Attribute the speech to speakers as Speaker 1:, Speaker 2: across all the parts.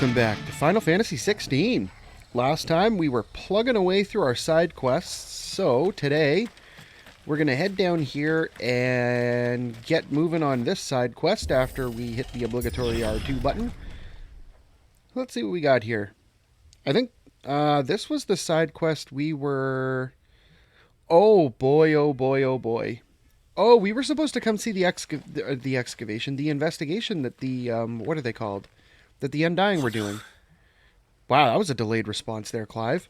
Speaker 1: Welcome back to Final Fantasy 16. Last time we were plugging away through our side quests, so today we're going to head down here and get moving on this side quest after we hit the obligatory R2 button. Let's see what we got here. I think this was the side quest we were... Oh boy, oh boy, oh boy. Oh, we were supposed to come see the excavation, the investigation that the, what are they called? That the Undying were doing. Wow, that was a delayed response there, Clive.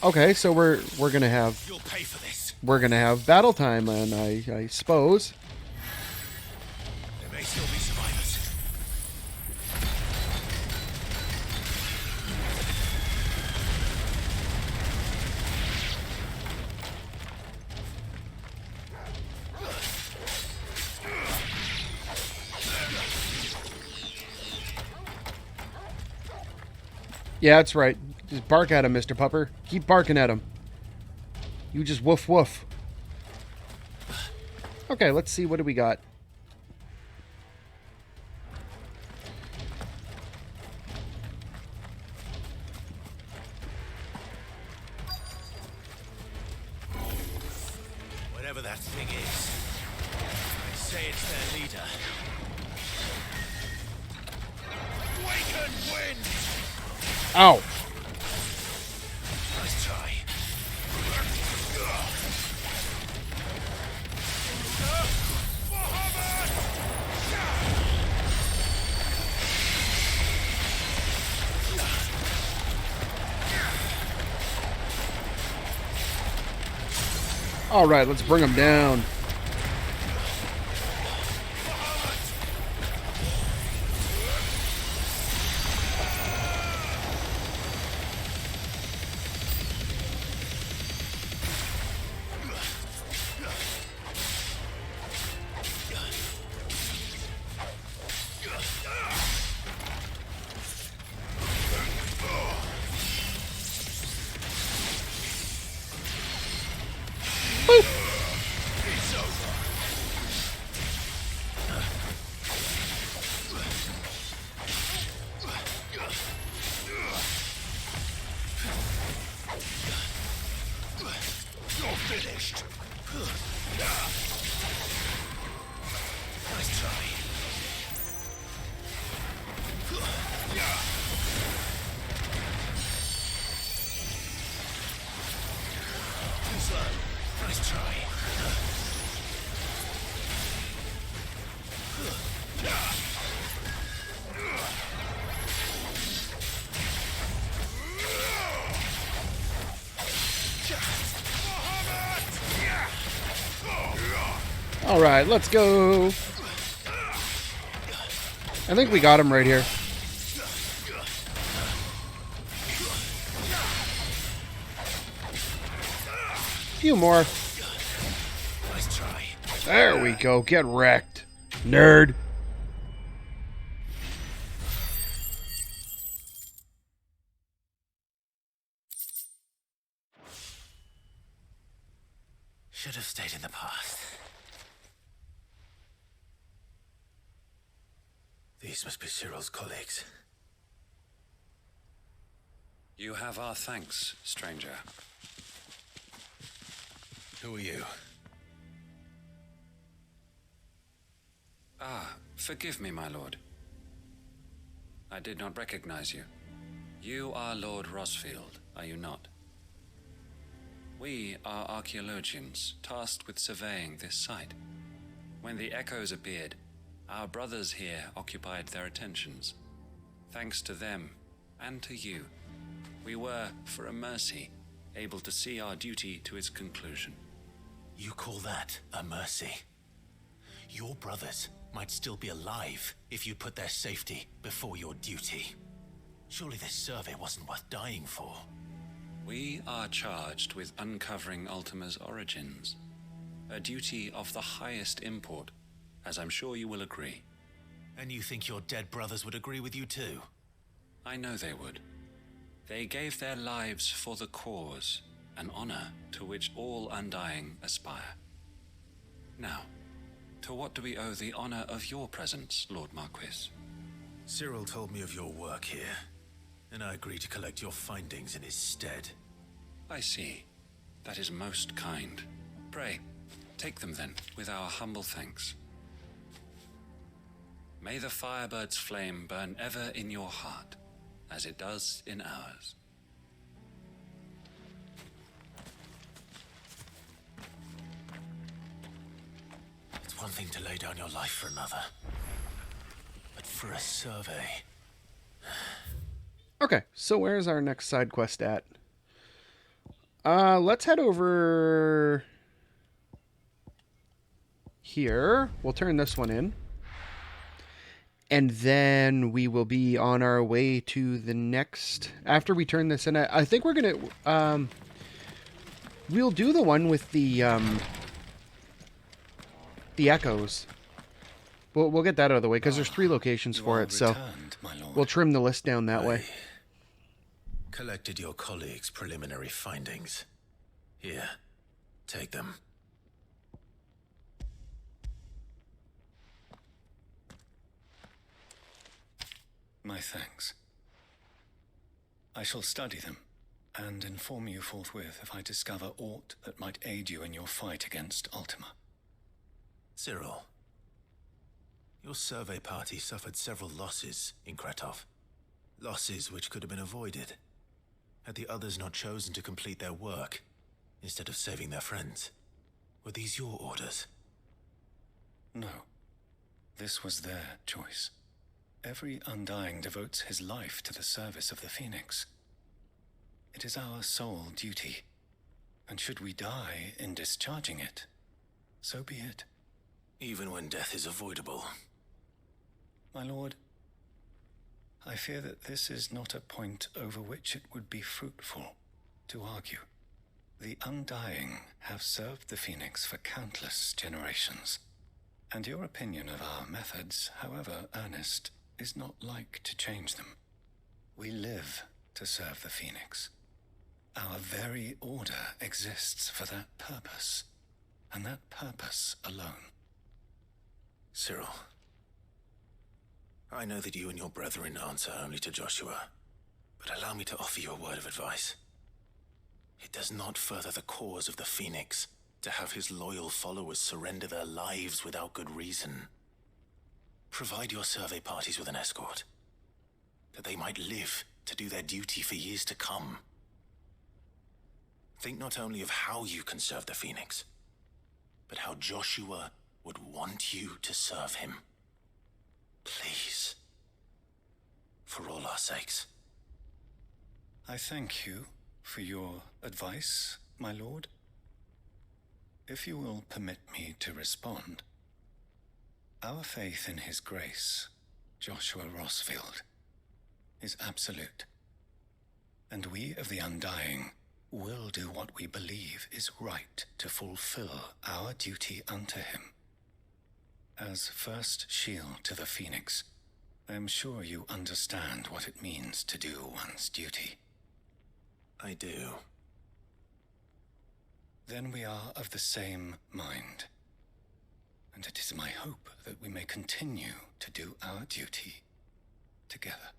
Speaker 1: Okay, so we're gonna have
Speaker 2: You'll pay for this.
Speaker 1: we're gonna have battle time, and I suppose.
Speaker 2: There may still be survivors.
Speaker 1: Yeah, that's right. Just bark at him, Mr. Pupper. Keep barking at him. You just woof woof. Okay, let's see. What do we got?
Speaker 2: Whatever that thing is, I say it's their leader. Awaken wind!
Speaker 1: Ow!
Speaker 2: Nice try.
Speaker 1: All right, let's bring him down.
Speaker 2: It's over. You're finished. Nice try. Too slow. Nice try.
Speaker 1: All right, let's go. I think we got him right here. Few more.
Speaker 2: Nice try.
Speaker 1: There we go. Get wrecked, nerd.
Speaker 2: Should have stayed in the past. These must be Cyril's colleagues.
Speaker 3: You have our thanks, stranger.
Speaker 2: Who are you?
Speaker 3: Forgive me, my lord. I did not recognize you. You are Lord Rosfield, are you not? We are archaeologians tasked with surveying this site. When the echoes appeared, our brothers here occupied their attentions. Thanks to them, and to you, we were, for a mercy, able to see our duty to its conclusion.
Speaker 2: You call that a mercy? Your brothers might still be alive if you put their safety before your duty. Surely this survey wasn't worth dying for.
Speaker 3: We are charged with uncovering Ultima's origins, a duty of the highest import, as I'm sure you will agree.
Speaker 2: And you think your dead brothers would agree with you too?
Speaker 3: I know they would. They gave their lives for the cause, an honor to which all Undying aspire. Now, to what do we owe the honor of your presence, Lord Marquis?
Speaker 2: Cyril told me of your work here, and I agreed to collect your findings in his stead.
Speaker 3: I see. That is most kind. Pray, take them then, with our humble thanks. May the Firebird's flame burn ever in your heart, as it does in ours.
Speaker 2: It's one thing to lay down your life for another, but for a survey...
Speaker 1: Okay, so where's our next side quest at? Let's head over here. We'll turn this one in. And then we will be on our way to the next... After we turn this in, I think we're going to... we'll do the one with the echoes. We'll get that out of the way, because there's 3 locations for it, so we'll trim the list down that way.
Speaker 2: Collected your colleagues' preliminary findings. Here, take them.
Speaker 4: My thanks. I shall study them, and inform you forthwith if I discover aught that might aid you in your fight against Ultima.
Speaker 2: Cyril, your survey party suffered several losses in Kretov. Losses which could have been avoided, had the others not chosen to complete their work, instead of saving their friends. Were these your orders?
Speaker 4: No. This was their choice. Every Undying devotes his life to the service of the Phoenix. It is our sole duty, and should we die in discharging it, so be it.
Speaker 2: Even when death is avoidable.
Speaker 4: My lord, I fear that this is not a point over which it would be fruitful to argue. The Undying have served the Phoenix for countless generations, and your opinion of our methods, however earnest, is not like to change them. We live to serve the Phoenix. Our very order exists for that purpose, and that purpose alone.
Speaker 2: Cyril, I know that you and your brethren answer only to Joshua, but allow me to offer you a word of advice. It does not further the cause of the Phoenix to have his loyal followers surrender their lives without good reason. Provide your survey parties with an escort, that they might live to do their duty for years to come. Think not only of how you can serve the Phoenix, but how Joshua would want you to serve him. Please. For all our sakes.
Speaker 4: I thank you for your advice, my lord. If you will permit me to respond, our faith in his grace, Joshua Rossfield, is absolute, and we of the Undying will do what we believe is right to fulfill our duty unto him. As first shield to the Phoenix, I am sure you understand what it means to do one's duty.
Speaker 2: I do.
Speaker 4: Then we are of the same mind, and it is my hope that we may continue to do our duty together.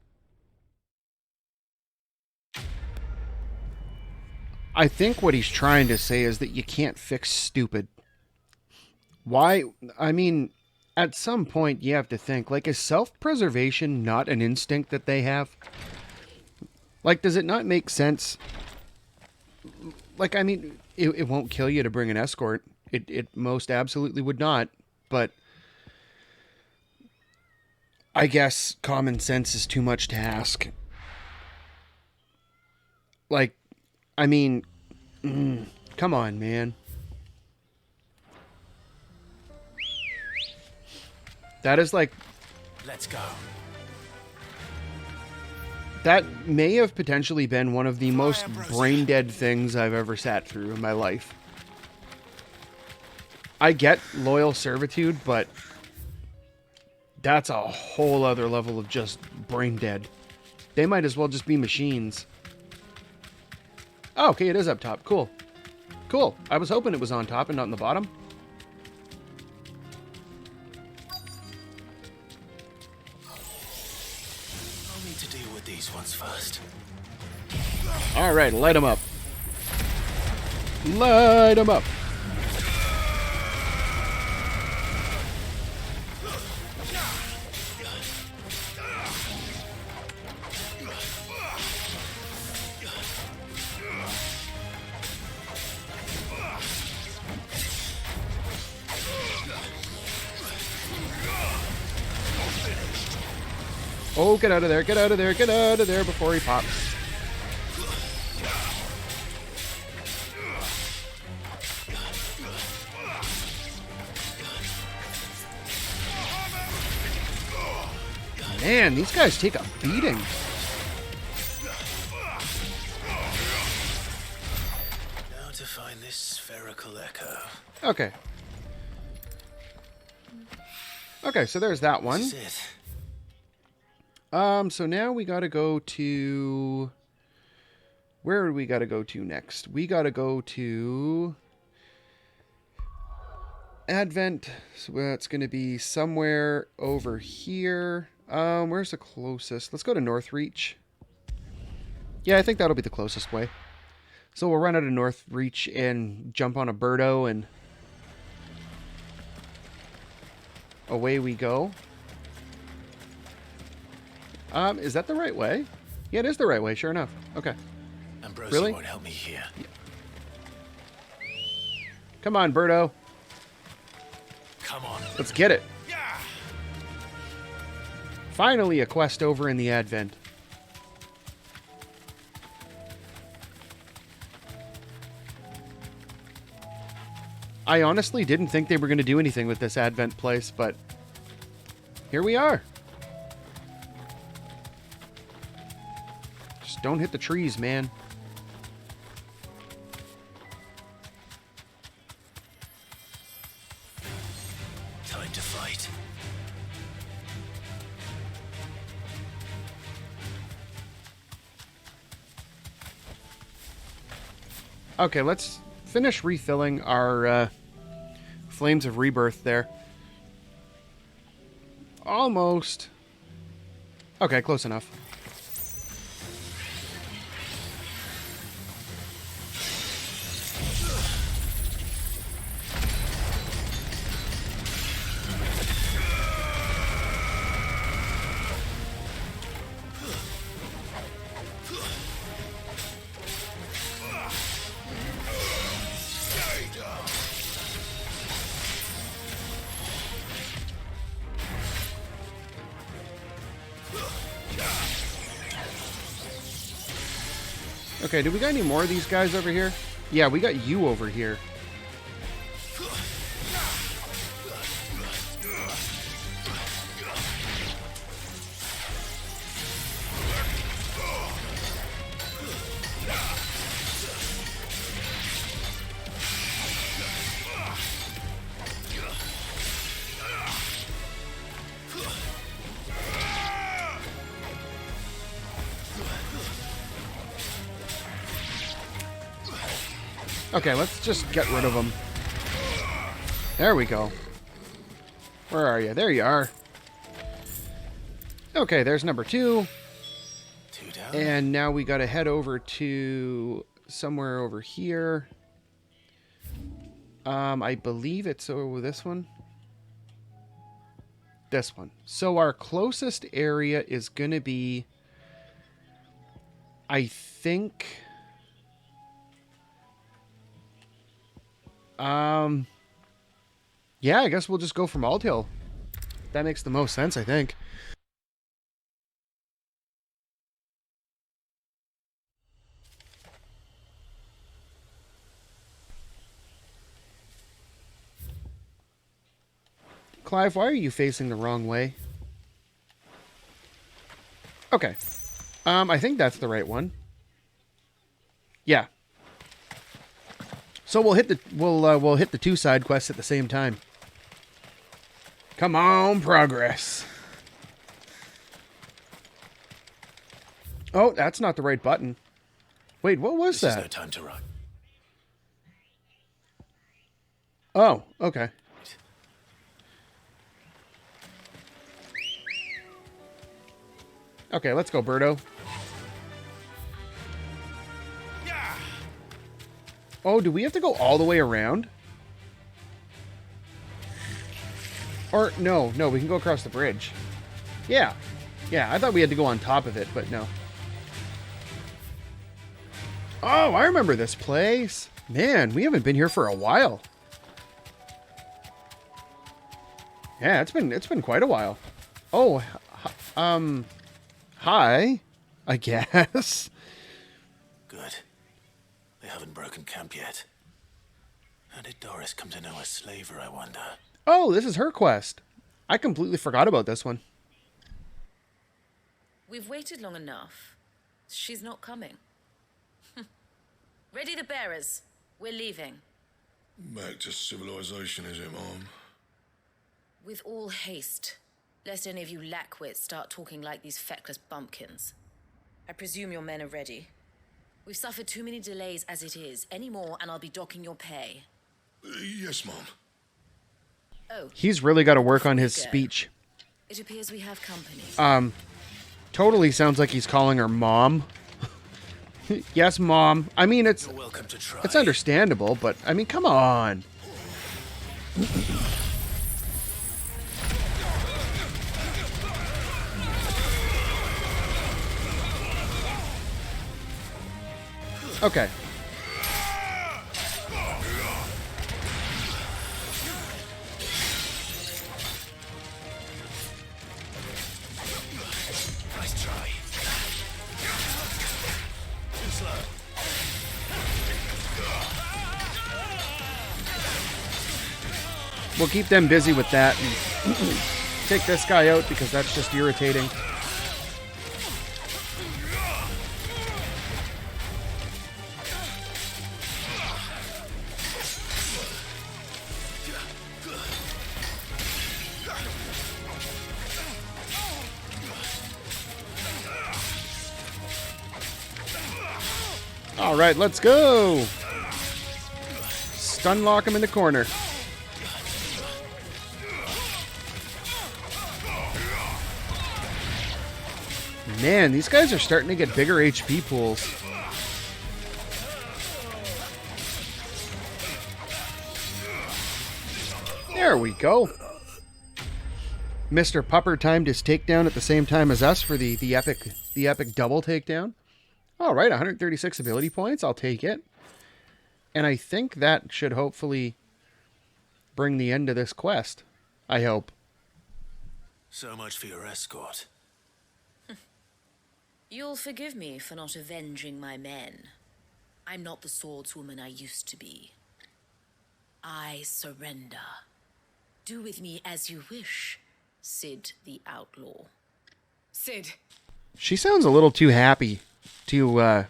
Speaker 1: I think what he's trying to say is that you can't fix stupid. Why? I mean, at some point you have to think, like, is self-preservation not an instinct that they have? Like, does it not make sense? Like, I mean, it won't kill you to bring an escort. It most absolutely would not. But I guess common sense is too much to ask. Like, I mean, come on, man. That is like...
Speaker 2: Let's go.
Speaker 1: That may have potentially been one of the most brain-dead things I've ever sat through in my life. I get loyal servitude, but that's a whole other level of just brain-dead. They might as well just be machines. Oh, okay, it is up top. Cool. Cool. I was hoping it was on top and not in the bottom.
Speaker 2: ones first.
Speaker 1: All right, light them up. Light them up. Oh, get out of there, get out of there, get out of there before he pops. Man, these guys take a beating.
Speaker 2: Now to find this spherical echo.
Speaker 1: Okay. Okay, so there's that one.
Speaker 2: This is it.
Speaker 1: So now we gotta go to... Where do we gotta go to next? We gotta go to... Advent. So that's gonna be somewhere over here. Where's the closest? Let's go to Northreach. Yeah, I think that'll be the closest way. So we'll run out of Northreach and jump on a Birdo and... away we go. Is that the right way? Yeah, it is the right way, sure enough. Okay.
Speaker 2: Ambrosi
Speaker 1: Really?
Speaker 2: won't help me here.
Speaker 1: Come on, Birdo.
Speaker 2: Come on.
Speaker 1: Let's get it. Finally a quest over in the Advent. I honestly didn't think they were going to do anything with this Advent place, but here we are. Just don't hit the trees, man.
Speaker 2: Time to fight.
Speaker 1: Okay, let's finish refilling our Flames of Rebirth there. Almost. Okay, close enough. Okay, do we got any more of these guys over here? Yeah, we got you over here. Okay, let's just get rid of them. There we go. Where are you? There you are. Okay, there's number 2.
Speaker 2: 2 down.
Speaker 1: And now we gotta head over to somewhere over here. I believe it's over this one. This one. So our closest area is gonna be... I think... yeah, I guess we'll just go from Althill. That makes the most sense, I think. Clive, why are you facing the wrong way? Okay. I think that's the right one. Yeah. So we'll hit the 2 side quests at the same time. Come on, progress. Oh, that's not the right button. Wait, what was
Speaker 2: This is
Speaker 1: that?
Speaker 2: no time to run.
Speaker 1: Oh, okay. Okay, let's go, Birdo. Oh, do we have to go all the way around? Or, no, we can go across the bridge. Yeah. Yeah, I thought we had to go on top of it, but no. Oh, I remember this place. Man, we haven't been here for a while. Yeah, it's been quite a while. Oh, hi, I guess.
Speaker 2: Good. They haven't broken camp yet. How did Doris come to know a slaver, I wonder?
Speaker 1: Oh, this is her quest. I completely forgot about this one.
Speaker 5: We've waited long enough. She's not coming. Ready the bearers. We're leaving.
Speaker 6: Back to civilization, is it, Mom?
Speaker 5: With all haste, lest any of you lackwits start talking like these feckless bumpkins. I presume your men are ready. We've suffered too many delays as it is. Any more and I'll be docking your pay.
Speaker 6: Yes, Mom.
Speaker 5: Oh,
Speaker 1: He's really got to work on his speech.
Speaker 5: it appears we have company.
Speaker 1: Totally sounds like he's calling her Mom. Yes, Mom. I mean, it's
Speaker 2: You're welcome to try.
Speaker 1: it's understandable, but I mean, come on. Okay.
Speaker 2: Nice try. Too slow.
Speaker 1: We'll keep them busy with that and take this guy out because that's just irritating. All right, let's go. Stun lock him in the corner. Man, these guys are starting to get bigger HP pools. There we go. Mr. Pupper timed his takedown at the same time as us for the epic double takedown. All right, 136 ability points. I'll take it. And I think that should hopefully bring the end to this quest. I hope.
Speaker 2: So much for your escort.
Speaker 5: You'll forgive me for not avenging my men. I'm not the swordswoman I used to be. I surrender. Do with me as you wish, Sid the Outlaw.
Speaker 7: Sid.
Speaker 1: She sounds a little too happy to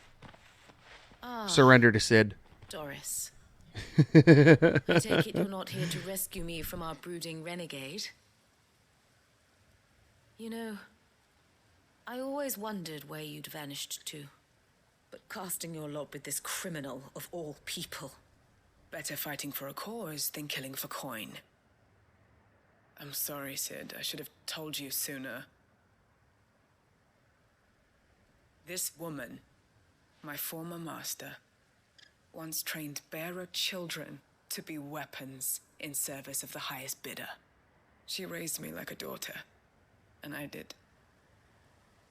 Speaker 1: surrender to Sid.
Speaker 5: Doris. I take it you're not here to rescue me from our brooding renegade. You know, I always wondered where you'd vanished to. But casting your lot with this criminal of all people.
Speaker 7: Better fighting for a cause than killing for coin. I'm sorry, Sid. I should have told you sooner. This woman, my former master, once trained bearer children to be weapons in service of the highest bidder. She raised me like a daughter, and I did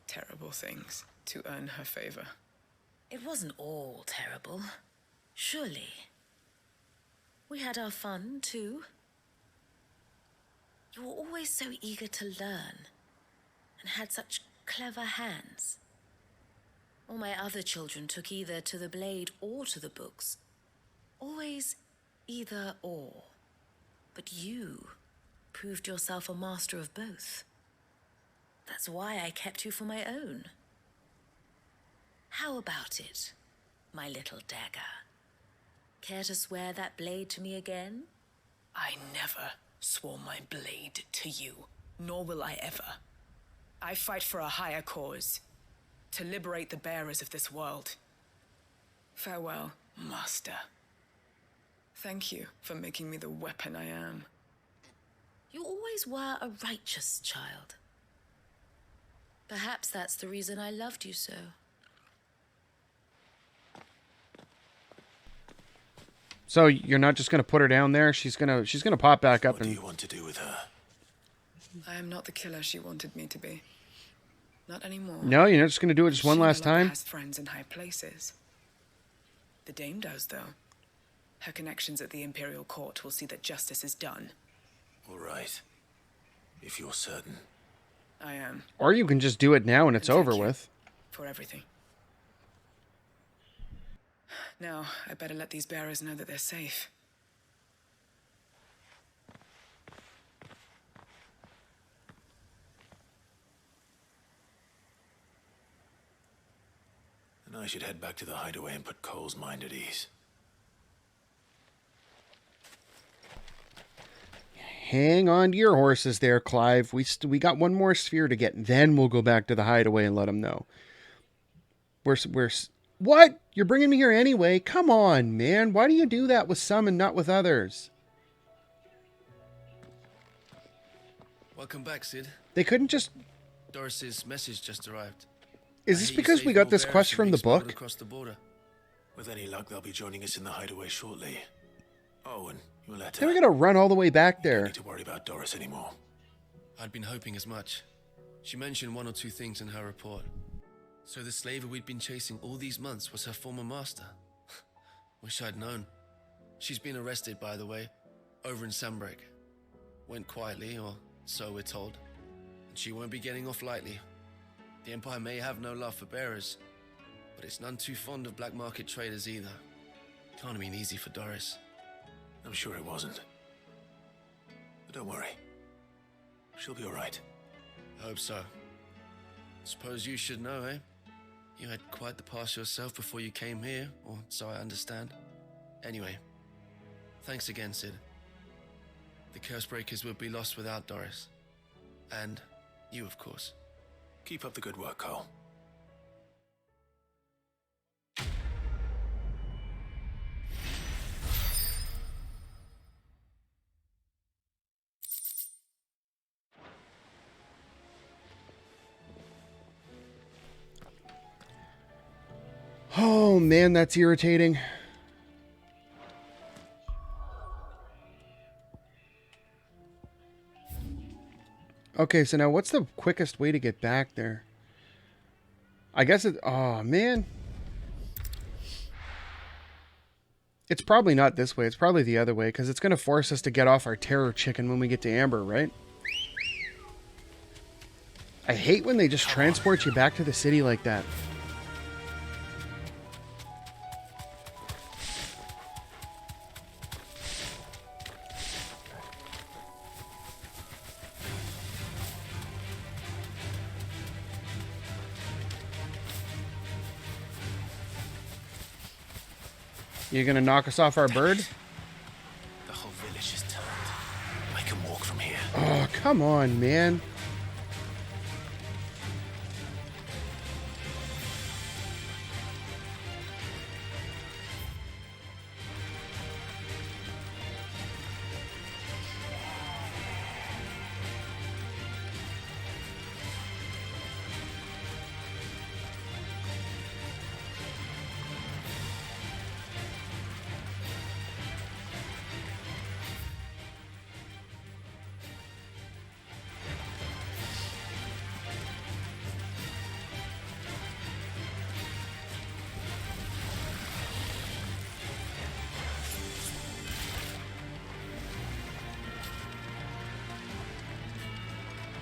Speaker 7: terrible things to earn her favor.
Speaker 5: It wasn't all terrible, surely. We had our fun, too. You were always so eager to learn, and had such clever hands. All my other children took either to the blade or to the books. Always either or. But you proved yourself a master of both. That's why I kept you for my own. How about it, my little dagger? Care to swear that blade to me again?
Speaker 7: I never swore my blade to you, nor will I ever. I fight for a higher cause, to liberate the bearers of this world. Farewell, Master. Thank you for making me the weapon I am.
Speaker 5: You always were a righteous child. Perhaps that's the reason I loved you so.
Speaker 1: So you're not just gonna put her down there? She's gonna pop back up
Speaker 2: What do
Speaker 1: and...
Speaker 2: you want to do with her?
Speaker 7: I am not the killer she wanted me to be. Not anymore.
Speaker 1: No, you're not just gonna do it just one
Speaker 7: She
Speaker 1: last
Speaker 7: no longer
Speaker 1: time?
Speaker 7: has friends in high places. The dame does, though. Her connections at the Imperial Court will see that justice is done.
Speaker 2: All right. If you're certain.
Speaker 7: I am.
Speaker 1: Or you can just do it now and it's
Speaker 7: And thank
Speaker 1: over
Speaker 7: you
Speaker 1: with.
Speaker 7: for everything. Now, I better let these bearers know that they're safe.
Speaker 2: And I should head back to the hideaway and put Cole's mind at ease.
Speaker 1: Hang on to your horses there, Clive. We got one more sphere to get. Then we'll go back to the hideaway and let them know. What? You're bringing me here anyway? Come on, man. Why do you do that with some and not with others?
Speaker 8: Welcome back, Sid.
Speaker 1: They couldn't just...
Speaker 8: Doris's message just arrived.
Speaker 1: Is this because we got this quest from the book?
Speaker 8: Across the border.
Speaker 2: With any luck, they'll be joining us in the hideaway shortly. Oh, and your letter.
Speaker 1: Then we gotta run all the way back
Speaker 2: Don't
Speaker 1: there.
Speaker 2: need to worry about Doris anymore.
Speaker 8: I'd been hoping as much. She mentioned one or two things in her report. So the slaver we'd been chasing all these months was her former master. Wish I'd known. She's been arrested, by the way, over in Sandbreak. Went quietly, or so we're told. And she won't be getting off lightly. The Empire may have no love for bearers, but it's none too fond of black market traders either. Can't have been easy for Doris.
Speaker 2: I'm sure it wasn't. But don't worry. She'll be all right.
Speaker 8: I hope so. Suppose you should know, eh? You had quite the past yourself before you came here, or so I understand. Anyway, thanks again, Sid. The Cursebreakers would be lost without Doris. And you, of course.
Speaker 2: Keep up the good work, Cole.
Speaker 1: Oh, man, that's irritating. Okay, so now what's the quickest way to get back there? I guess it... Oh, man. It's probably not this way. It's probably the other way, because it's going to force us to get off our terror chicken when we get to Amber, right? I hate when they just transport you back to the city like that. You're gonna knock us off our bird?
Speaker 2: The whole village is turned. I can walk from here.
Speaker 1: Oh, come on, man.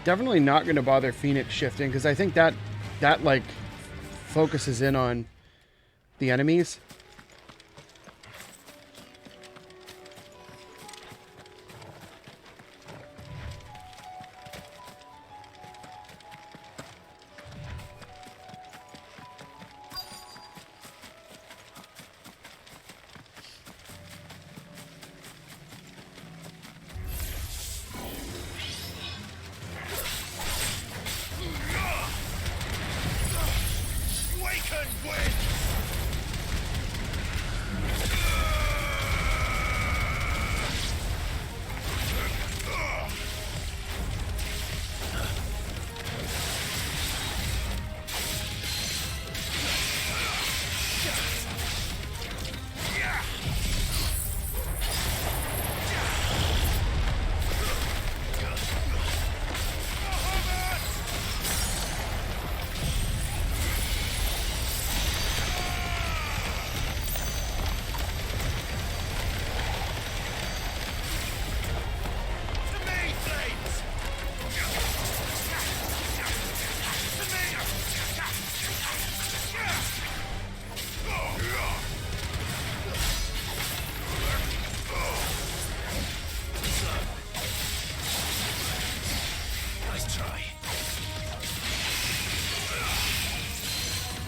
Speaker 1: Definitely not going to bother Phoenix shifting, because I think that like focuses in on the enemies.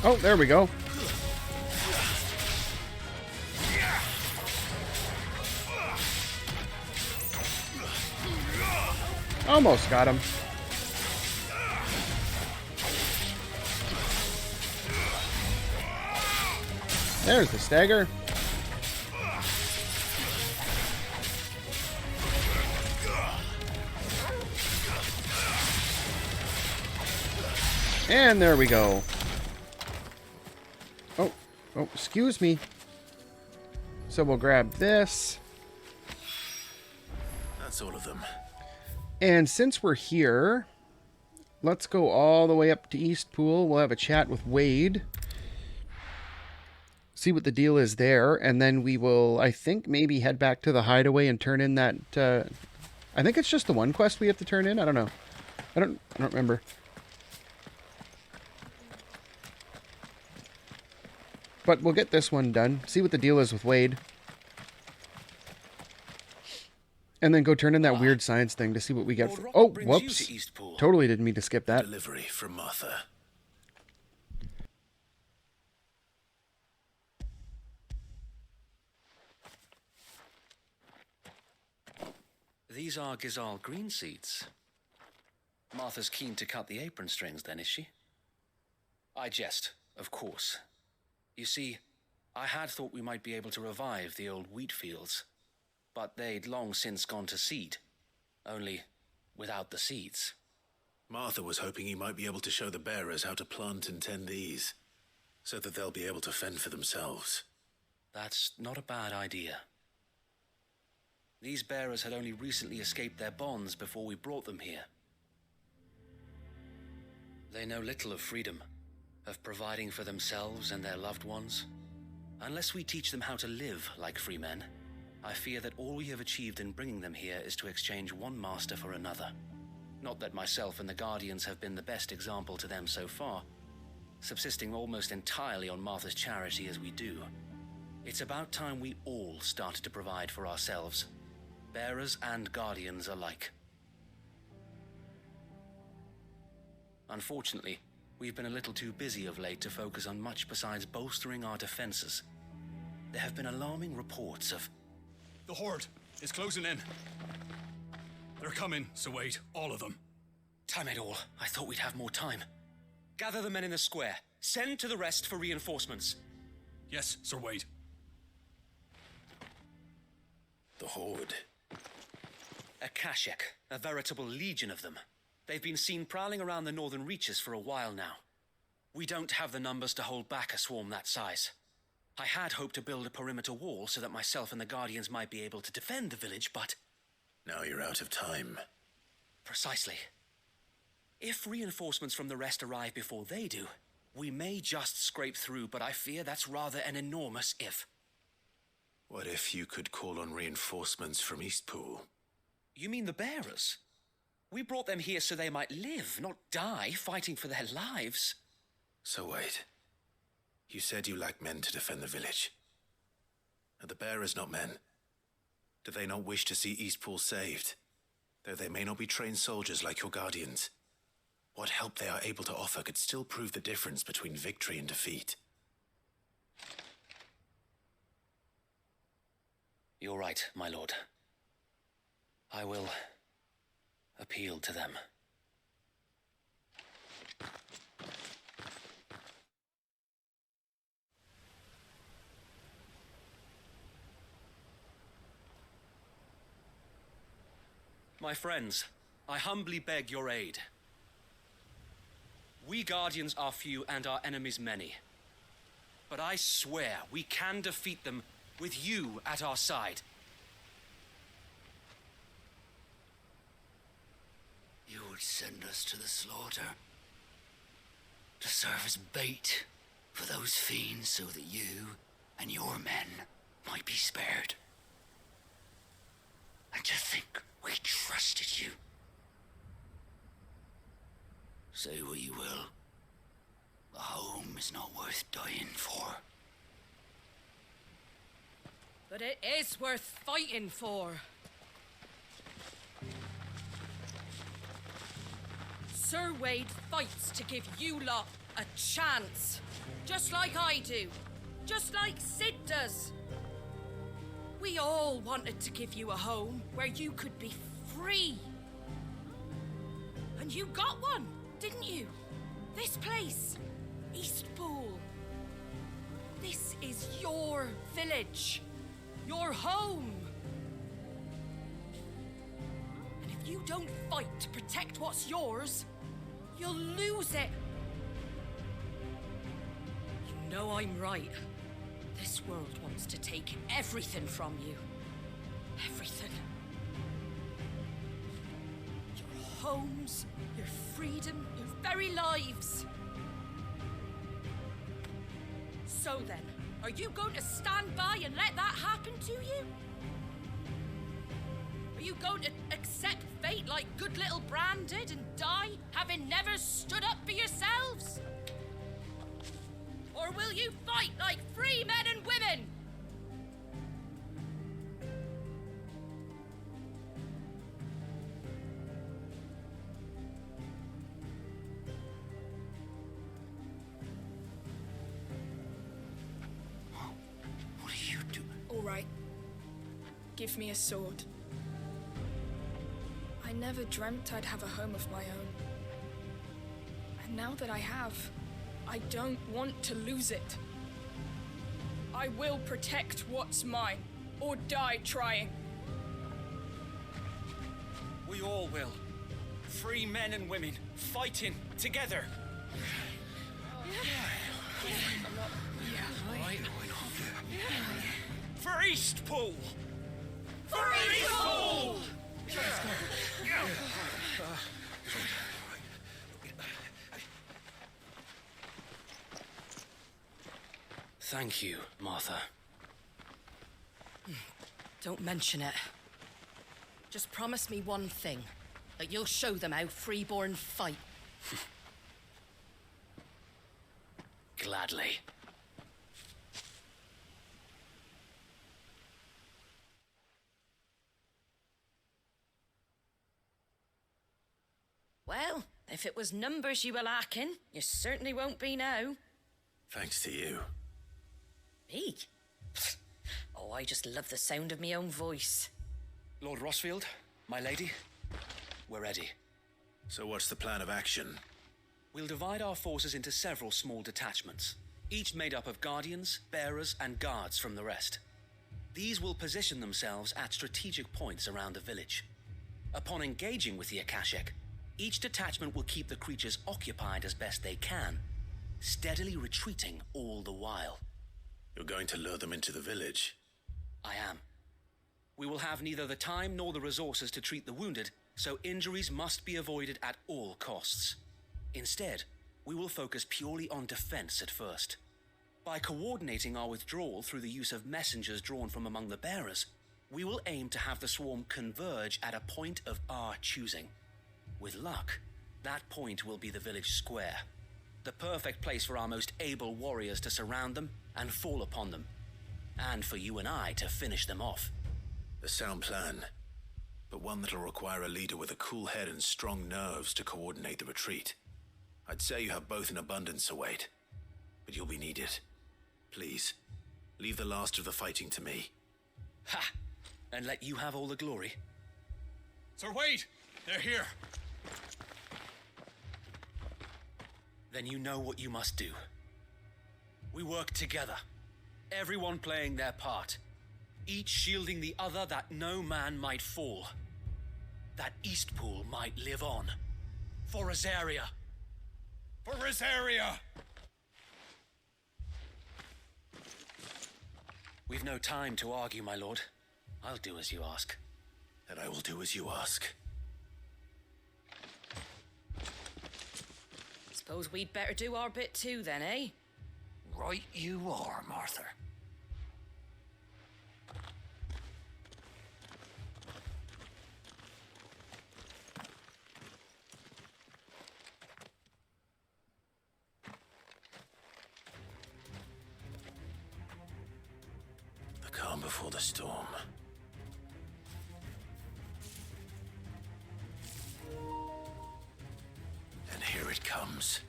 Speaker 1: Oh, there we go. Almost got him. There's the stagger. And there we go. Oh, excuse me. So we'll grab this.
Speaker 2: That's all of them.
Speaker 1: And since we're here, let's go all the way up to EASTPOOL. We'll have a chat with Wade. See what the deal is there. And then we will, I think, maybe head back to the hideaway and turn in that... I think it's just the one quest we have to turn in. I don't know. I don't remember. But we'll get this one done. See what the deal is with Wade. And then go turn in that weird science thing to see what we get. Oh, whoops. Totally didn't mean to skip that.
Speaker 2: Delivery from Martha.
Speaker 3: These are Gizal green seeds. Martha's keen to cut the apron strings then, is she? I jest, of course. You see, I had thought we might be able to revive the old wheat fields, but they'd long since gone to seed, only without the seeds.
Speaker 2: Martha was hoping you might be able to show the bearers how to plant and tend these, so that they'll be able to fend for themselves.
Speaker 3: That's not a bad idea. These bearers had only recently escaped their bonds before we brought them here. They know little of freedom, of providing for themselves and their loved ones. Unless we teach them how to live like free men, I fear that all we have achieved in bringing them here is to exchange one master for another. Not that myself and the Guardians have been the best example to them so far, subsisting almost entirely on Martha's charity as we do. It's about time we all started to provide for ourselves, bearers and Guardians alike. Unfortunately, we've been a little too busy of late to focus on much besides bolstering our defenses. There have been alarming reports of...
Speaker 9: The Horde is closing in. They're coming, so wait, all of them.
Speaker 3: Damn it all, I thought we'd have more time. Gather the men in the square. Send to the rest for reinforcements.
Speaker 9: Yes, Sir Wade.
Speaker 2: The Horde.
Speaker 3: A Kashek, a veritable legion of them. They've been seen prowling around the northern reaches for a while now. We don't have the numbers to hold back a swarm that size. I had hoped to build a perimeter wall so that myself and the Guardians might be able to defend the village, but...
Speaker 2: Now you're out of time.
Speaker 3: Precisely. If reinforcements from the rest arrive before they do, we may just scrape through, but I fear that's rather an enormous if.
Speaker 2: What if you could call on reinforcements from EASTPOOL?
Speaker 3: You mean the bearers? We brought them here so they might live, not die fighting for their lives.
Speaker 2: So wait. You said you lack men to defend the village. Are the bearers not men? Do they not wish to see EASTPOOL saved? Though they may not be trained soldiers like your Guardians. What help they are able to offer could still prove the difference between victory and defeat.
Speaker 3: You're right, my lord. I will appeal to them. My friends, I humbly beg your aid. We Guardians are few and our enemies many. But I swear we can defeat them with you at our side.
Speaker 10: You would send us to the slaughter, to serve as bait for those fiends so that you and your men might be spared. And to think we trusted you. Say what you will, the home is not worth dying for.
Speaker 11: But it is worth fighting for. Sir Wade fights to give you lot a chance. Just like I do. Just like Sid does. We all wanted to give you a home where you could be free. And you got one, didn't you? This place, EASTPOOL. This is your village, your home. And if you don't fight to protect what's yours, you'll lose it. You know I'm right. This world wants to take everything from you. Everything. Your homes, your freedom, your very lives. So then, are you going to stand by and let that happen to you? Are you going to accept fate like good little Bran did and die, having never stood up for yourselves? Or will you fight like free men and women?
Speaker 10: What are you doing?
Speaker 12: All right. Give me a sword. I never dreamt I'd have a home of my own. And now that I have, I don't want to lose it. I will protect what's mine, or die trying.
Speaker 9: We all will. Free men and women, fighting together. For EASTPOOL! For EASTPOOL!
Speaker 10: Thank you, Martha.
Speaker 11: Don't mention it. Just promise me one thing. That you'll show them how freeborn fight.
Speaker 10: Gladly.
Speaker 11: Well, if it was numbers you were lacking, you certainly won't be now.
Speaker 2: Thanks to you.
Speaker 11: Me? Oh, I just love the sound of my own voice.
Speaker 9: Lord Rossfield, my lady, we're ready.
Speaker 2: So what's the plan of action?
Speaker 9: We'll divide our forces into several small detachments, each made up of guardians, bearers, and guards from the rest. These will position themselves at strategic points around the village. Upon engaging with the Akashic, each detachment will keep the creatures occupied as best they can, steadily retreating all the while.
Speaker 2: You're going to lure them into the village?
Speaker 9: I am. We will have neither the time nor the resources to treat the wounded, so injuries must be avoided at all costs. Instead, we will focus purely on defense at first. By coordinating our withdrawal through the use of messengers drawn from among the bearers, we will aim to have the swarm converge at a point of our choosing. With luck, that point will be the village square, the perfect place for our most able warriors to surround them and fall upon them, and for you and I to finish them off.
Speaker 2: A sound plan, but one that'll require a leader with a cool head and strong nerves to coordinate the retreat. I'd say you have both in abundance, Sir Wade, but you'll be needed. Please, leave the last of the fighting to me.
Speaker 9: Ha! And let you have all the glory.
Speaker 13: Sir Wade! They're here!
Speaker 9: Then you know what you must do. We work together, everyone playing their part, each shielding the other that no man might fall, that EASTPOOL might live on. For Rosaria!
Speaker 13: For Rosaria!
Speaker 9: We've no time to argue, my lord. I'll do as you ask.
Speaker 2: And I will do as you ask.
Speaker 11: Suppose we'd better do our bit too then, eh?
Speaker 10: Right you are, Martha.
Speaker 2: The calm before the storm. And here it comes.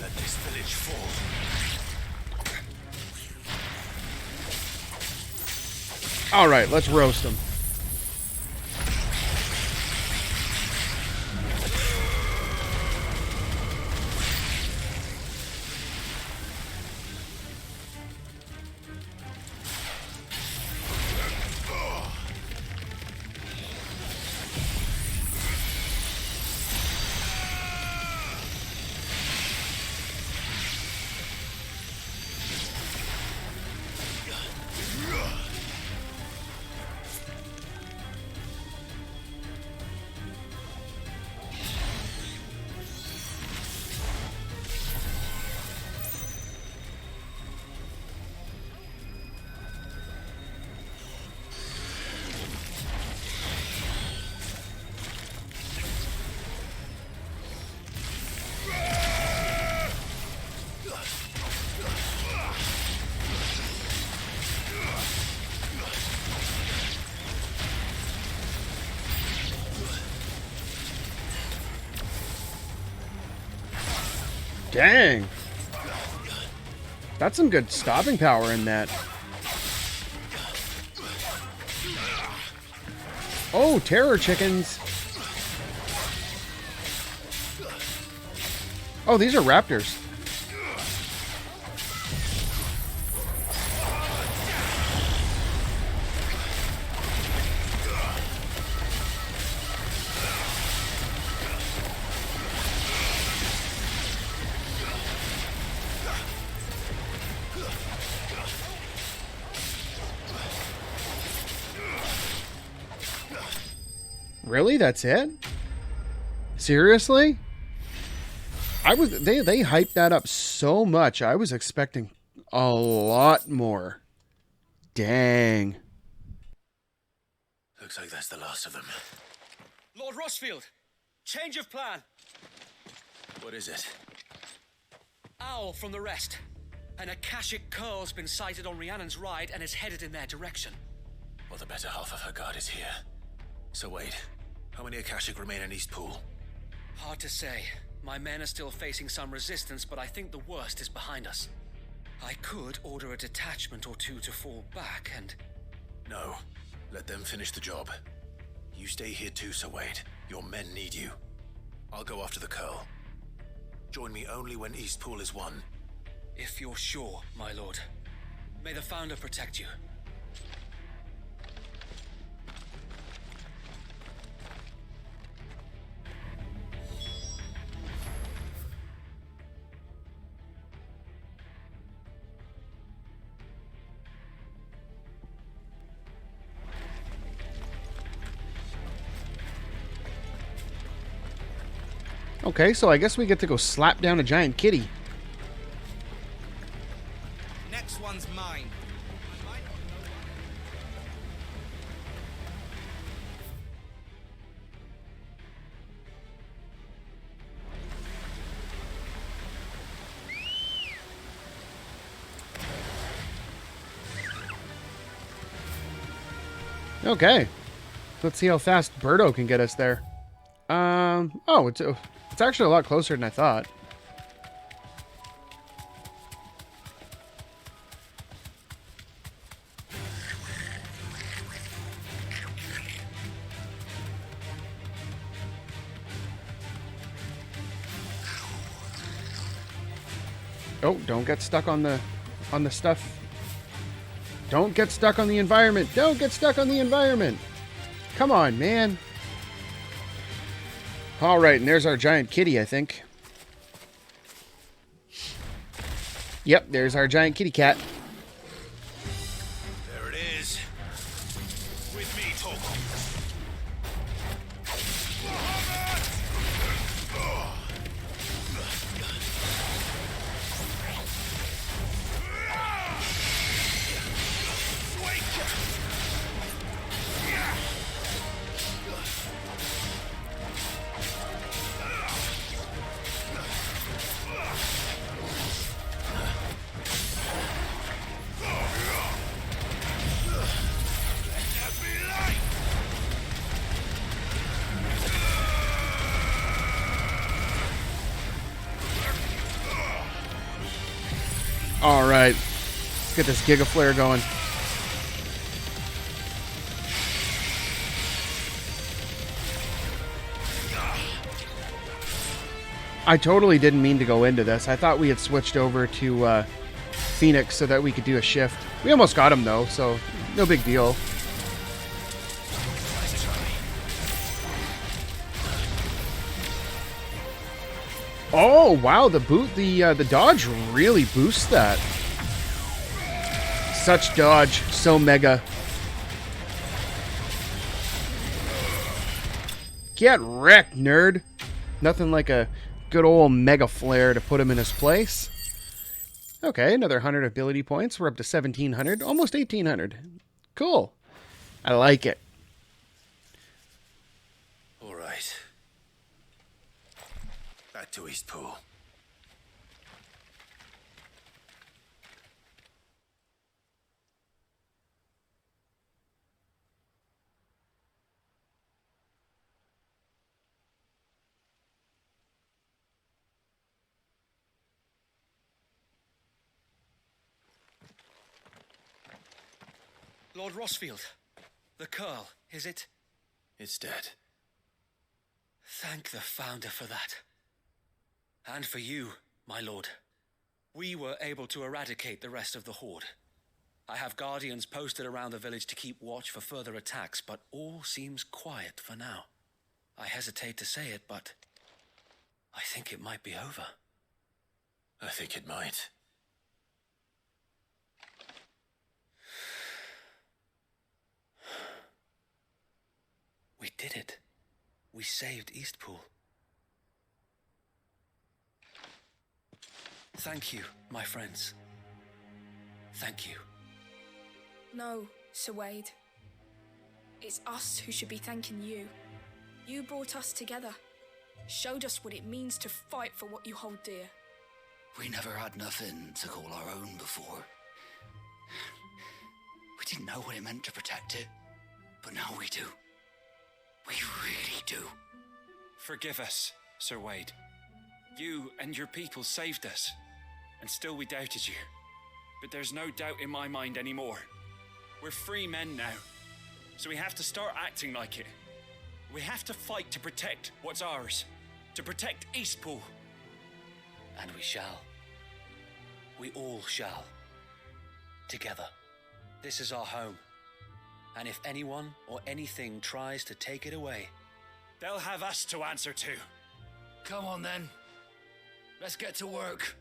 Speaker 2: let this village fall.
Speaker 1: All right, let's roast them. Dang. That's some good stopping power in that. Oh, terror chickens. Oh, these are raptors. Really? That's it? Seriously? They hyped that up so much. I was expecting a lot more. Dang.
Speaker 2: Looks like that's the last of them.
Speaker 9: Lord Rossfield, change of plan.
Speaker 2: What is it?
Speaker 9: Owl from the rest. An Akashic curl's been sighted on Rhiannon's ride and is headed in their direction.
Speaker 2: Well, the better half of her guard is here. So wait, how many Akashic remain in Eastpool?
Speaker 9: Hard to say. My men are still facing some resistance, but I think the worst is behind us. I could order a detachment or two to fall back and...
Speaker 2: No, let them finish the job. You stay here too, Sir Wade. Your men need you. I'll go after the curl. Join me only when Eastpool is won.
Speaker 9: If you're sure, my lord. May the Founder protect you.
Speaker 1: Okay, so I guess we get to go slap down a giant kitty.
Speaker 14: Next one's mine.
Speaker 1: Okay. Let's see how fast Birdo can get us there. Oh, it's actually a lot closer than I thought. Oh, don't get stuck on the stuff. Don't get stuck on the environment. Don't get stuck on the environment. Come on, man. All right, and there's our giant kitty, I think. Yep, there's our giant kitty cat.
Speaker 2: There it is. With me, Torgal.
Speaker 1: Alright. Let's get this Giga Flare going. I totally didn't mean to go into this. I thought we had switched over to Phoenix so that we could do a shift. We almost got him though, so no big deal. Oh wow, the dodge really boosts that. Such dodge, so mega. Get wrecked, nerd. Nothing like a good old mega flare to put him in his place. Okay, another 100 ability points. We're up to 1,700, almost 1,800. Cool. I like it.
Speaker 2: All right. Back to Eastpool.
Speaker 9: Lord Rossfield, the Curl, is it?
Speaker 2: It's dead.
Speaker 9: Thank the Founder for that. And for you, my lord. We were able to eradicate the rest of the Horde. I have guardians posted around the village to keep watch for further attacks, but all seems quiet for now. I hesitate to say it, but I think it might be over.
Speaker 2: I think it might.
Speaker 9: We did it. We saved Eastpool. Thank you, my friends. Thank you.
Speaker 12: No, Sir Wade. It's us who should be thanking you. You brought us together. Showed us what it means to fight for what you hold dear.
Speaker 10: We never had nothing to call our own before. We didn't know what it meant to protect it, but now we do. We really do.
Speaker 3: Forgive us, Sir Wade. You and your people saved us, and still we doubted you. But there's no doubt in my mind anymore. We're free men now, so we have to start acting like it. We have to fight to protect what's ours, to protect Eastpool.
Speaker 9: And we shall. We all shall. Together. This is our home. And if anyone or anything tries to take it away,
Speaker 3: they'll have us to answer to.
Speaker 10: Come on then. Let's get to work.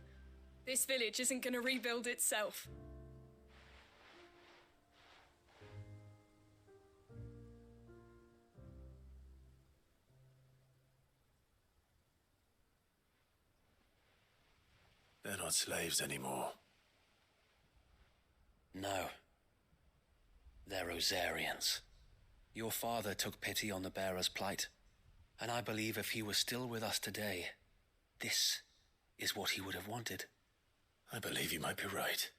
Speaker 12: This village isn't going to rebuild itself.
Speaker 2: They're not slaves anymore.
Speaker 9: No. They're Rosarians. Your father took pity on the bearer's plight, and I believe if he was still with us today, this is what he would have wanted.
Speaker 2: I believe you might be right.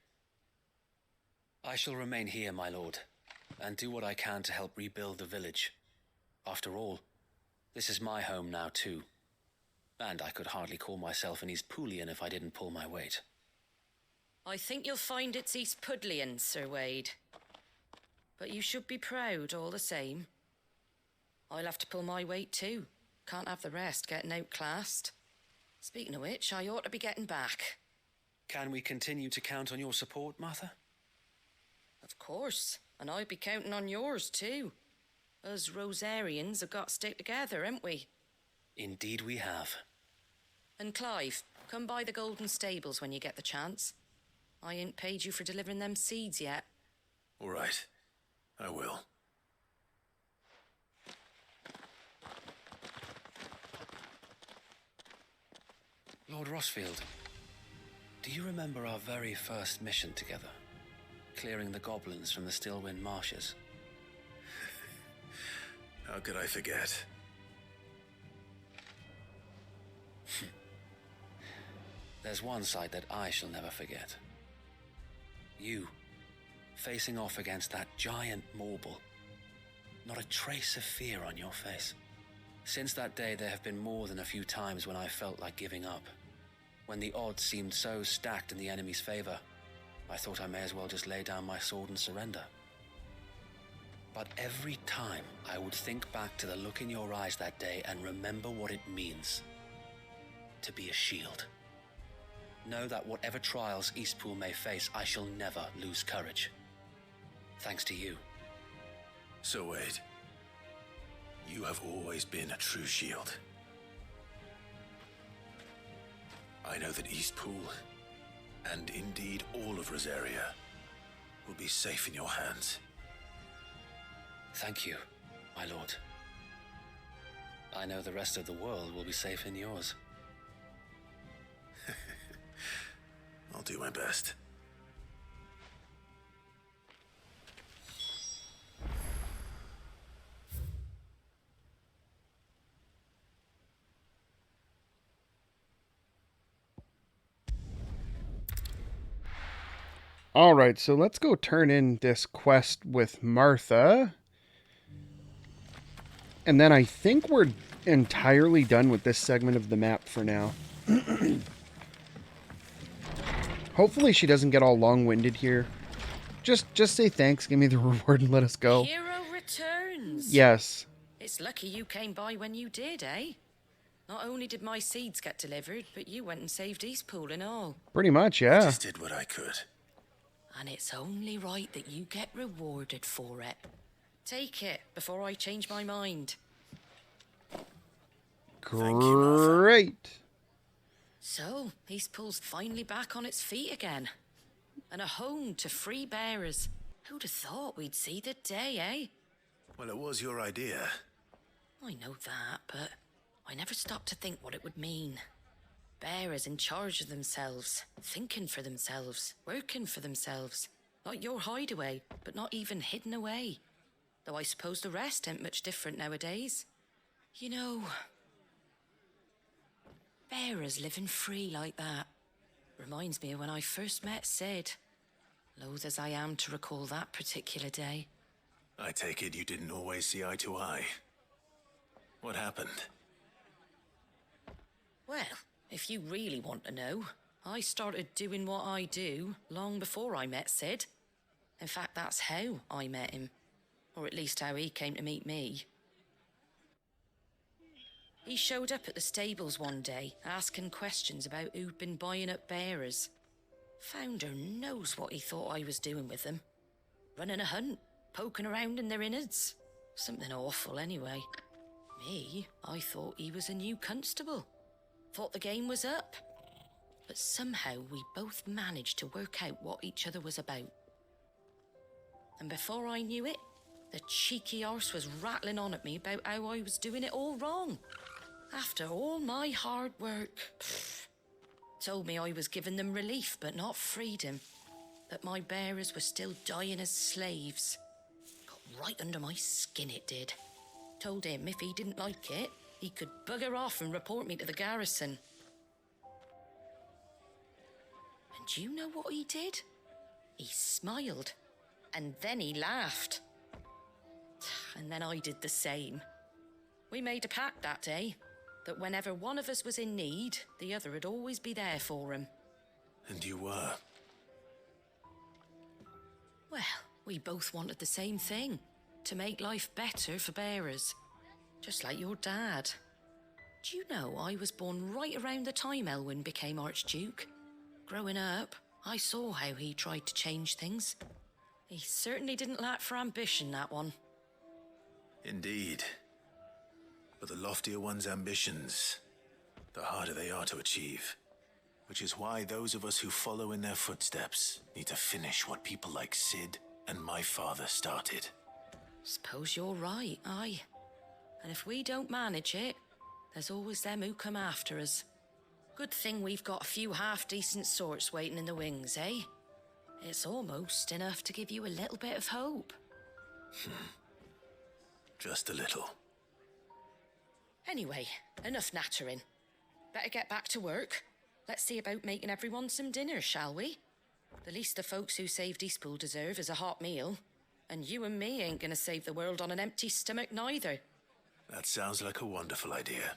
Speaker 9: I shall remain here, my lord, and do what I can to help rebuild the village. After all, this is my home now too, and I could hardly call myself an Eastpoolian if I didn't pull my weight.
Speaker 11: I think you'll find it's Eastpudlian, Sir Wade. But you should be proud all the same. I'll have to pull my weight too. Can't have the rest getting outclassed. Speaking of which, I ought to be getting back.
Speaker 9: Can we continue to count on your support, Martha?
Speaker 11: Of course, and I'll be counting on yours too. Us Rosarians have got to stick together, haven't we?
Speaker 9: Indeed we have.
Speaker 11: And Clive, come by the Golden Stables when you get the chance. I ain't paid you for delivering them seeds yet.
Speaker 2: All right. I will.
Speaker 9: Lord Rossfield, do you remember our very first mission together? Clearing the goblins from the Stillwind marshes?
Speaker 2: How could I forget?
Speaker 9: There's one sight that I shall never forget. You, facing off against that giant Morble. Not a trace of fear on your face. Since that day, there have been more than a few times when I felt like giving up. When the odds seemed so stacked in the enemy's favor, I thought I may as well just lay down my sword and surrender. But every time I would think back to the look in your eyes that day and remember what it means to be a shield. Know that whatever trials EASTPOOL may face, I shall never lose courage. Thanks to you.
Speaker 2: So Wade, you have always been a true shield. I know that EASTPOOL, and indeed all of Rosaria, will be safe in your hands.
Speaker 9: Thank you, my lord. I know the rest of the world will be safe in yours.
Speaker 2: I'll do my best.
Speaker 1: All right, so let's go turn in this quest with Martha. And then I think we're entirely done with this segment of the map for now. Hopefully she doesn't get all long-winded here. Just say thanks, give me the reward, and let us go.
Speaker 11: Hero returns.
Speaker 1: Yes.
Speaker 11: It's lucky you came by when you did, eh? Not only did my seeds get delivered, but you went and saved EASTPOOL and all.
Speaker 1: Pretty much, yeah.
Speaker 2: I just did what I could.
Speaker 11: And it's only right that you get rewarded for it. Take it before I change my mind.
Speaker 1: Great.
Speaker 11: So, EASTPOOL's finally back on its feet again. And a home to free bearers. Who'd have thought we'd see the day, eh?
Speaker 2: Well, it was your idea.
Speaker 11: I know that, but I never stopped to think what it would mean. Bearers in charge of themselves, thinking for themselves, working for themselves. Like your hideaway, but not even hidden away. Though I suppose the rest ain't much different nowadays. You know, bearers living free like that reminds me of when I first met Sid. Loath as I am to recall that particular day.
Speaker 2: I take it you didn't always see eye to eye. What happened?
Speaker 11: Well, if you really want to know, I started doing what I do long before I met Sid. In fact, that's how I met him. Or at least how he came to meet me. He showed up at the stables one day, asking questions about who'd been buying up bearers. Founder knows what he thought I was doing with them. Running a hunt, poking around in their innards. Something awful anyway. Me, I thought he was a new constable. Thought the game was up. But somehow we both managed to work out what each other was about. And before I knew it, the cheeky arse was rattling on at me about how I was doing it all wrong. After all my hard work. Told me I was giving them relief, but not freedom. That my bearers were still dying as slaves. Got right under my skin, it did. Told him if he didn't like it, he could bugger off and report me to the garrison. And do you know what he did? He smiled. And then he laughed. And then I did the same. We made a pact that day, that whenever one of us was in need, the other would always be there for him.
Speaker 2: And you were?
Speaker 11: Well, we both wanted the same thing. To make life better for bearers. Just like your dad. Do you know I was born right around the time Elwyn became Archduke? Growing up, I saw how he tried to change things. He certainly didn't lack for ambition, that one.
Speaker 2: Indeed. But the loftier one's ambitions, the harder they are to achieve. Which is why those of us who follow in their footsteps need to finish what people like Sid and my father started.
Speaker 11: Suppose you're right, aye. And if we don't manage it, there's always them who come after us. Good thing we've got a few half-decent sorts waiting in the wings, eh? It's almost enough to give you a little bit of hope.
Speaker 2: Just a little.
Speaker 11: Anyway, enough nattering. Better get back to work. Let's see about making everyone some dinner, shall we? The least the folks who saved EASTPOOL deserve is a hot meal. And you and me ain't gonna save the world on an empty stomach neither.
Speaker 2: That sounds like a wonderful idea.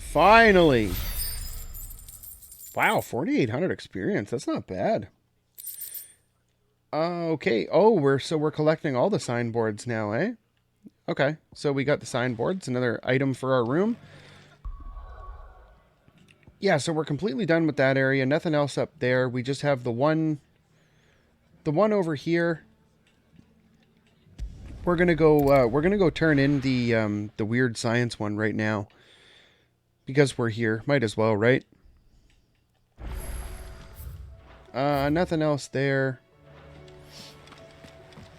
Speaker 1: Finally. Wow, 4,800 experience. That's not bad. Okay. Oh, we're collecting all the signboards now, eh? Okay. So we got the signboards, another item for our room. Yeah, so we're completely done with that area. Nothing else up there. We just have the one over here. We're gonna go turn in the weird science one right now. Because we're here. Might as well, right? Nothing else there.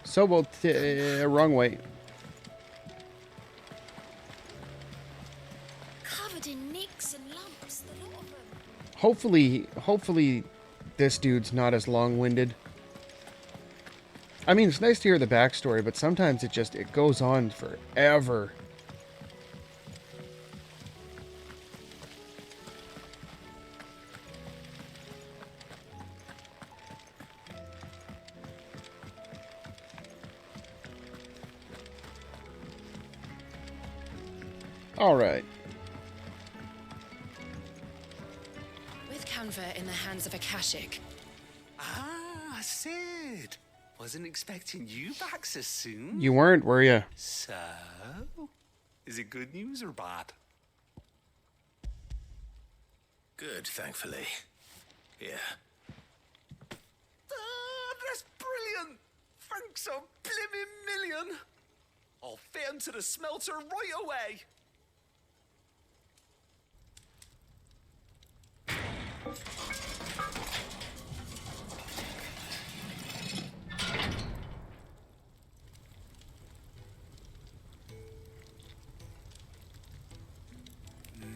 Speaker 1: So we'll wrong way.
Speaker 5: Covered in nicks and lumps, the lot of them.
Speaker 1: Hopefully this dude's not as long-winded. I mean, it's nice to hear the backstory, but sometimes it goes on forever. All right.
Speaker 11: With Canva in the hands of Akashic.
Speaker 9: Ah, Sid. Wasn't expecting you back so soon.
Speaker 1: You weren't, were you?
Speaker 9: So, is it good news or bad?
Speaker 2: Good, thankfully. Here.
Speaker 9: Ah, that's brilliant. Thanks a blimmin' million. I'll fit 'em to the smelter right away.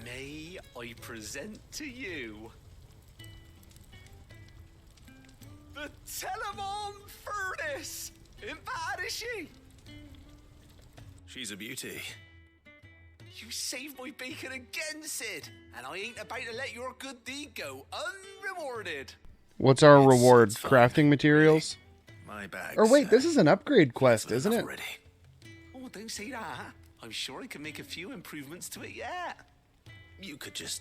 Speaker 9: May I present to you the Telemon Furnace? Ain't bad, is she?
Speaker 2: She's a beauty.
Speaker 9: You saved my bacon again, Sid, and I ain't about to let your good deed go unrewarded.
Speaker 1: What's our reward? Crafting materials?
Speaker 2: My bag.
Speaker 1: Or wait, this is an upgrade quest, isn't it?
Speaker 2: Already.
Speaker 9: Oh, don't say that. I'm sure I can make a few improvements to it yet.
Speaker 2: You could just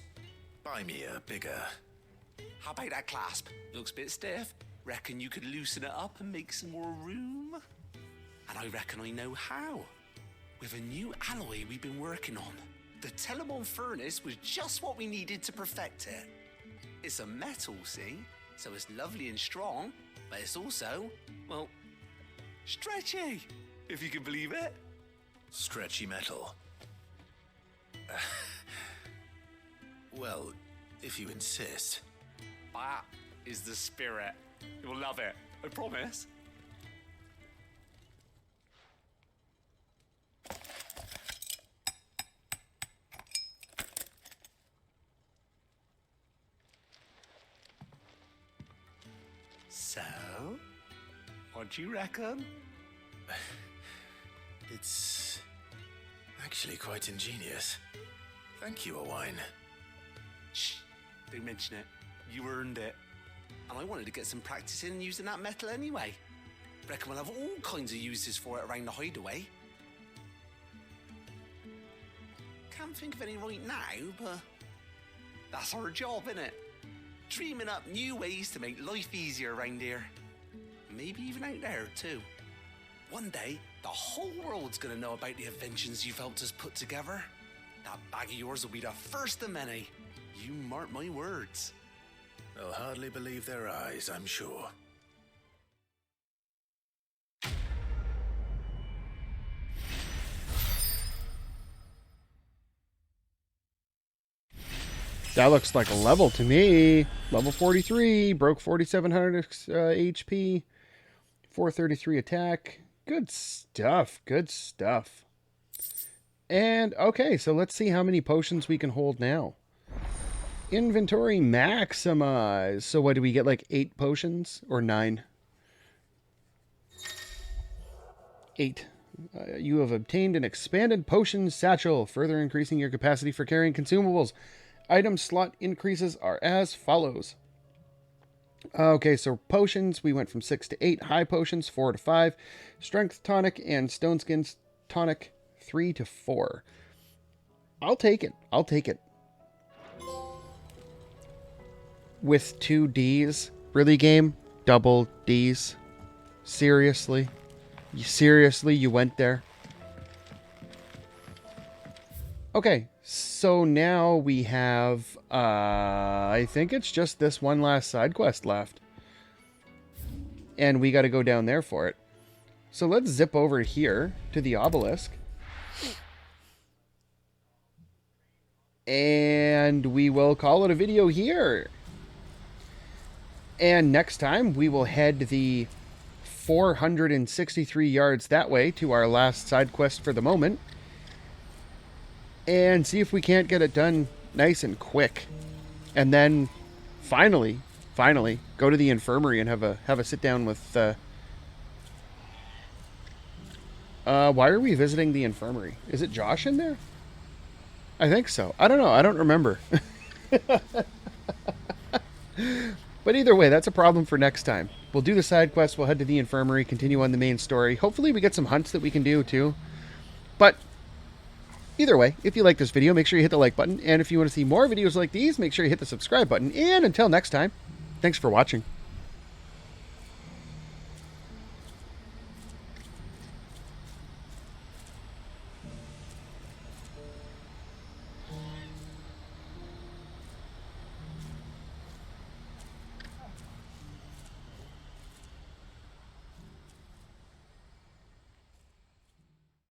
Speaker 2: buy me a bigger...
Speaker 9: How about that clasp? Looks a bit stiff. Reckon you could loosen it up and make some more room? And I reckon I know how. With a new alloy we've been working on. The Telemon Furnace was just what we needed to perfect it. It's a metal, see? So it's lovely and strong, but it's also, well, stretchy, if you can believe it.
Speaker 2: Stretchy metal. Well, if you insist.
Speaker 9: That is the spirit. You'll love it, I promise. So, what do you reckon?
Speaker 2: It's actually quite ingenious. Thank you, Owain.
Speaker 9: Shh, don't mention it. You earned it. And I wanted to get some practice in using that metal anyway. Reckon we'll have all kinds of uses for it around the hideaway. Can't think of any right now, but that's our job, innit? Dreaming up new ways to make life easier around here. Maybe even out there, too. One day, the whole world's gonna know about the inventions you've helped us put together. That bag of yours will be the first of many. You mark my words.
Speaker 2: They'll hardly believe their eyes, I'm sure.
Speaker 1: That looks like a level to me. Level 43, broke 4,700 HP, 433 attack. Good stuff, good stuff. And, okay, so let's see how many potions we can hold now. Inventory maximize. So what, do we get like 8 potions? Or 9? 8. You have obtained an expanded potion satchel, further increasing your capacity for carrying consumables. Item slot increases are as follows. Okay, so potions, we went from 6 to 8. High potions, 4 to 5. Strength tonic and stone skins tonic, 3 to 4. I'll take it. I'll take it. with 2 Ds. Really, game? Double Ds? Seriously? Seriously, you went there? Okay, so now we have, I think it's just this one last side quest left. And we got to go down there for it. So let's zip over here to the obelisk. And we will call it a video here. And next time we will head the 463 yards that way to our last side quest for the moment. And see if we can't get it done nice and quick. And then finally go to the infirmary and have a sit down with why are we visiting the infirmary? Is it Josh in there? I think so. I don't know. I don't remember. But either way, that's a problem for next time. We'll do the side quest. We'll head to the infirmary, continue on the main story. Hopefully we get some hunts that we can do too. But either way, if you like this video, make sure you hit the like button. And if you want to see more videos like these, make sure you hit the subscribe button. And until next time, thanks for watching.